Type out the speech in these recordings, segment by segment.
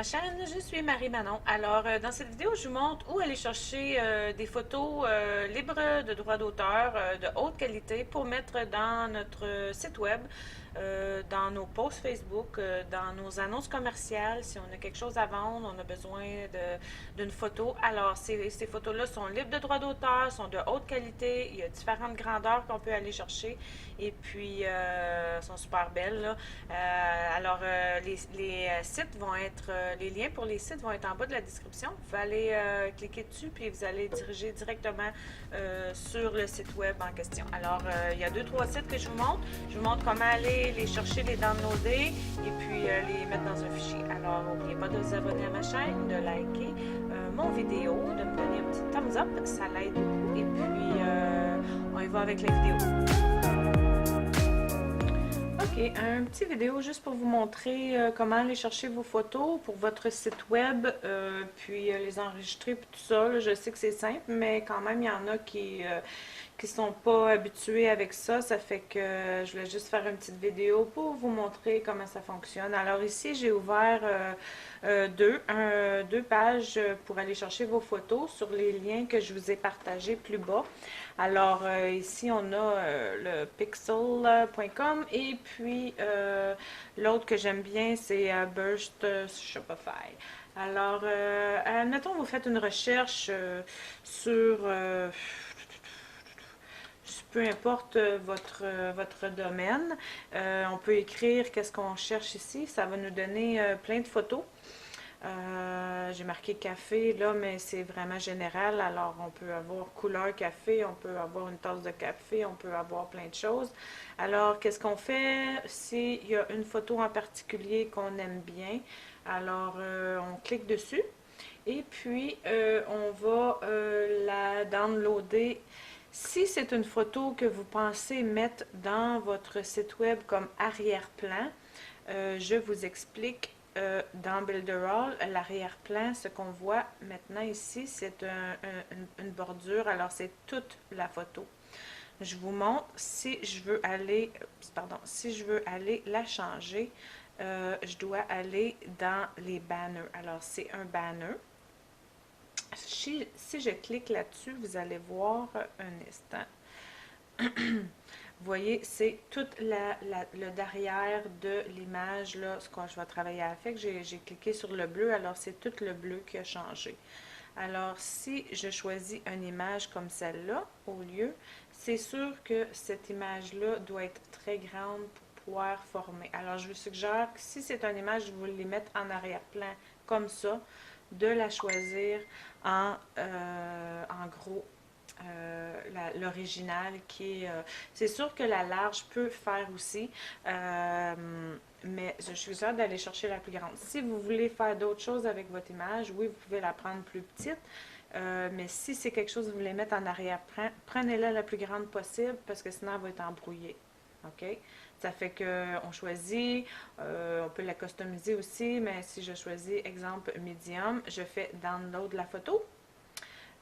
ma chaîne, je suis Marie Manon. Alors, dans cette vidéo, je vous montre où aller chercher des photos libres de droits d'auteur de haute qualité pour mettre dans notre site web, dans nos posts Facebook, dans nos annonces commerciales. Si on a quelque chose à vendre, on a besoin d'une photo. Alors, ces photos-là sont libres de droits d'auteur, sont de haute qualité. Il y a différentes grandeurs qu'on peut aller chercher et puis sont super belles, là. Les sites vont être, les liens pour les sites vont être en bas de la description. Vous allez cliquer dessus puis vous allez diriger directement sur le site web en question. Alors, il y a deux, trois sites que je vous montre. Je vous montre comment aller les chercher, les downloader et puis les mettre dans un fichier. Alors, n'oubliez pas de vous abonner à ma chaîne, de liker mon vidéo, de me donner un petit thumbs up, ça l'aide beaucoup. Et puis, on y va avec la vidéo. Ok, un petit vidéo juste pour vous montrer comment aller chercher vos photos pour votre site web, puis les enregistrer, puis tout ça. Là, je sais que c'est simple, mais quand même, il y en a qui sont pas habitués avec ça. Ça fait que je voulais juste faire une petite vidéo pour vous montrer comment ça fonctionne. Alors ici, j'ai ouvert deux pages pour aller chercher vos photos sur les liens que je vous ai partagés plus bas. Alors ici, on a le pixel.com et puis l'autre que j'aime bien, c'est Burst Shopify. Alors, admettons, vous faites une recherche sur peu importe votre domaine. On peut écrire qu'est-ce qu'on cherche ici. Ça va nous donner plein de photos. J'ai marqué café là, mais c'est vraiment général. Alors, on peut avoir couleur café, on peut avoir une tasse de café, on peut avoir plein de choses. Alors, qu'est-ce qu'on fait s'il y a une photo en particulier qu'on aime bien? Alors, on clique dessus et puis on va la downloader. Si c'est une photo que vous pensez mettre dans votre site web comme arrière-plan, je vous explique dans Builderall, l'arrière-plan, ce qu'on voit maintenant ici, c'est une bordure. Alors, c'est toute la photo. Je vous montre si je veux aller, si je veux aller la changer, je dois aller dans les banners. Alors, c'est un banner. Si je clique là-dessus, vous allez voir un instant. Vous voyez, c'est tout le derrière de l'image, là, ce que je vais travailler avec. J'ai cliqué sur le bleu, alors c'est tout le bleu qui a changé. Alors, si je choisis une image comme celle-là, au lieu, c'est sûr que cette image-là doit être très grande pour pouvoir former. Alors, je vous suggère que si c'est une image, je vous les mettre en arrière-plan comme ça, de la choisir en gros l'original qui est... c'est sûr que la large peut faire aussi, mais je suis sûre d'aller chercher la plus grande. Si vous voulez faire d'autres choses avec votre image, oui, vous pouvez la prendre plus petite, mais si c'est quelque chose que vous voulez mettre en arrière-plan, prenez-la la plus grande possible parce que sinon elle va être embrouillée. OK? Ça fait qu'on choisit, on peut la customiser aussi, mais si je choisis, exemple, medium, je fais download la photo.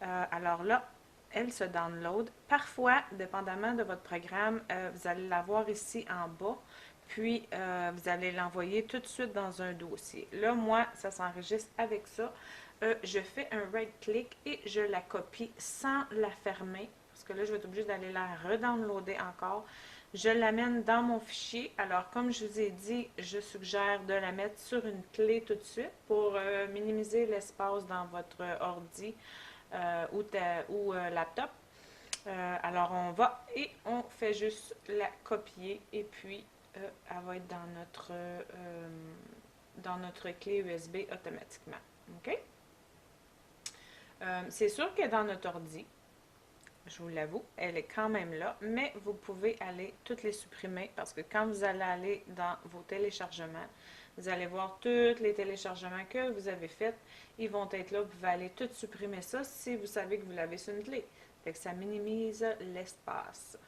Alors là, elle se download. Parfois, dépendamment de votre programme, vous allez la voir ici en bas, puis vous allez l'envoyer tout de suite dans un dossier. Là, moi, ça s'enregistre avec ça. Je fais un right-click et je la copie sans la fermer, parce que là, je vais être obligée d'aller la redownloader encore. Je l'amène dans mon fichier. Alors, comme je vous ai dit, je suggère de la mettre sur une clé tout de suite pour minimiser l'espace dans votre ordi ou laptop. Alors on va et on fait juste la copier et puis elle va être dans notre clé USB automatiquement. OK? C'est sûr que dans notre ordi, je vous l'avoue, elle est quand même là, mais vous pouvez aller toutes les supprimer parce que quand vous allez aller dans vos téléchargements, vous allez voir tous les téléchargements que vous avez faits. Ils vont être là, vous pouvez aller tout supprimer ça si vous savez que vous l'avez sur une clé. Fait que ça minimise l'espace.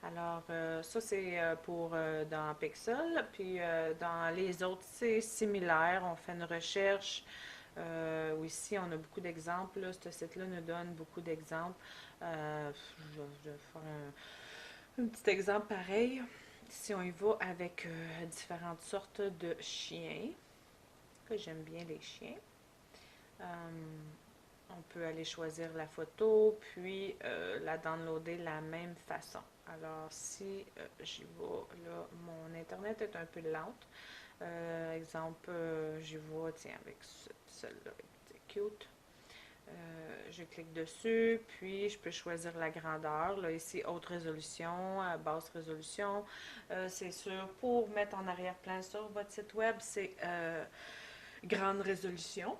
Alors, ça c'est pour dans Pixel, puis dans les autres, c'est similaire. On fait une recherche. Ici, on a beaucoup d'exemples. Ce site-là nous donne beaucoup d'exemples. Je vais faire un petit exemple pareil. Si on y va avec différentes sortes de chiens, que j'aime bien les chiens. On peut aller choisir la photo, puis la downloader de la même façon. Alors, si j'y vais, là, mon Internet est un peu lente. Exemple, j'y vais, tiens, avec celle-là, c'est cute. Je clique dessus, puis je peux choisir la grandeur. Là, ici, haute résolution, basse résolution. C'est sûr, pour mettre en arrière-plan sur votre site web, c'est grande résolution.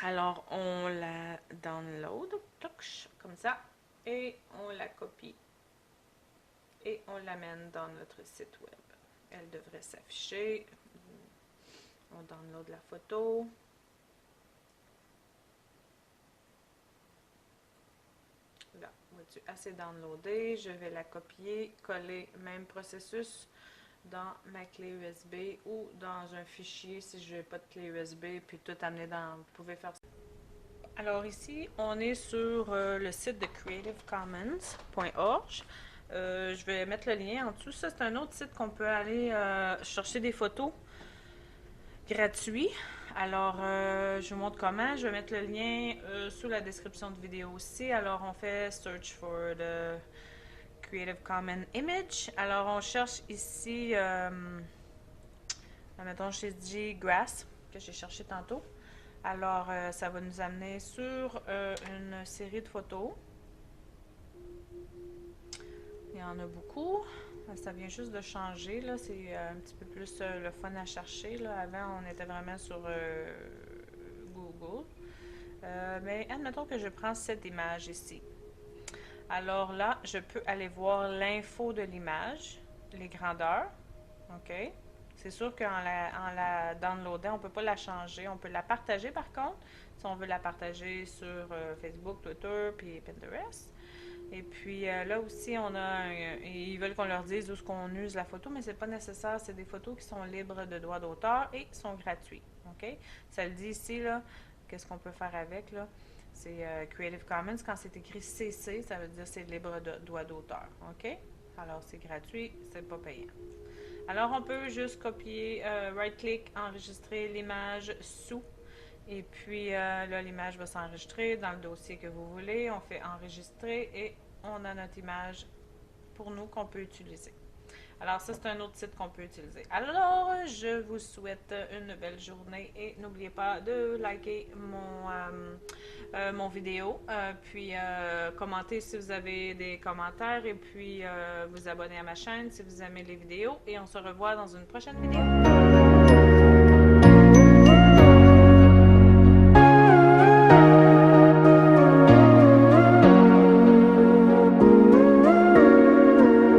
Alors, on la download, comme ça, et on la copie et on l'amène dans notre site web. Elle devrait s'afficher. On download la photo. Là, vois-tu, assez downloadé. Je vais la copier, coller, même processus dans ma clé USB ou dans un fichier si je n'ai pas de clé USB, puis tout amener dans... Vous pouvez faire ça. Alors ici, on est sur le site de creativecommons.org. Je vais mettre le lien en dessous. Ça, c'est un autre site qu'on peut aller chercher des photos gratuits. Alors, je vous montre comment. Je vais mettre le lien sous la description de vidéo aussi. Alors, on fait Search for the Creative Commons Image. Alors, on cherche ici, mettons, chez G Grass, que j'ai cherché tantôt. Alors, ça va nous amener sur une série de photos. Il y en a beaucoup. Ça vient juste de changer. Là, c'est un petit peu plus le fun à chercher. Là. Avant, on était vraiment sur Google. Mais admettons que je prends cette image ici. Alors là, je peux aller voir l'info de l'image, les grandeurs. OK? C'est sûr qu'en la downloadant, on ne peut pas la changer. On peut la partager par contre. Si on veut la partager sur Facebook, Twitter, puis Pinterest. Et puis là aussi, on a ils veulent qu'on leur dise où est-ce qu'on use la photo, mais c'est pas nécessaire. C'est des photos qui sont libres de droits d'auteur et sont gratuits. OK? Ça le dit ici, là, qu'est-ce qu'on peut faire avec, là. C'est Creative Commons. Quand c'est écrit CC, ça veut dire c'est libre de droits d'auteur. OK? Alors, c'est gratuit, c'est pas payant. Alors, on peut juste copier, right-click, enregistrer l'image sous. Et puis là, l'image va s'enregistrer dans le dossier que vous voulez. On fait enregistrer et on a notre image pour nous qu'on peut utiliser. Alors ça, c'est un autre site qu'on peut utiliser. Alors, je vous souhaite une belle journée et n'oubliez pas de liker mon vidéo, puis commenter si vous avez des commentaires et puis vous abonner à ma chaîne si vous aimez les vidéos et on se revoit dans une prochaine vidéo.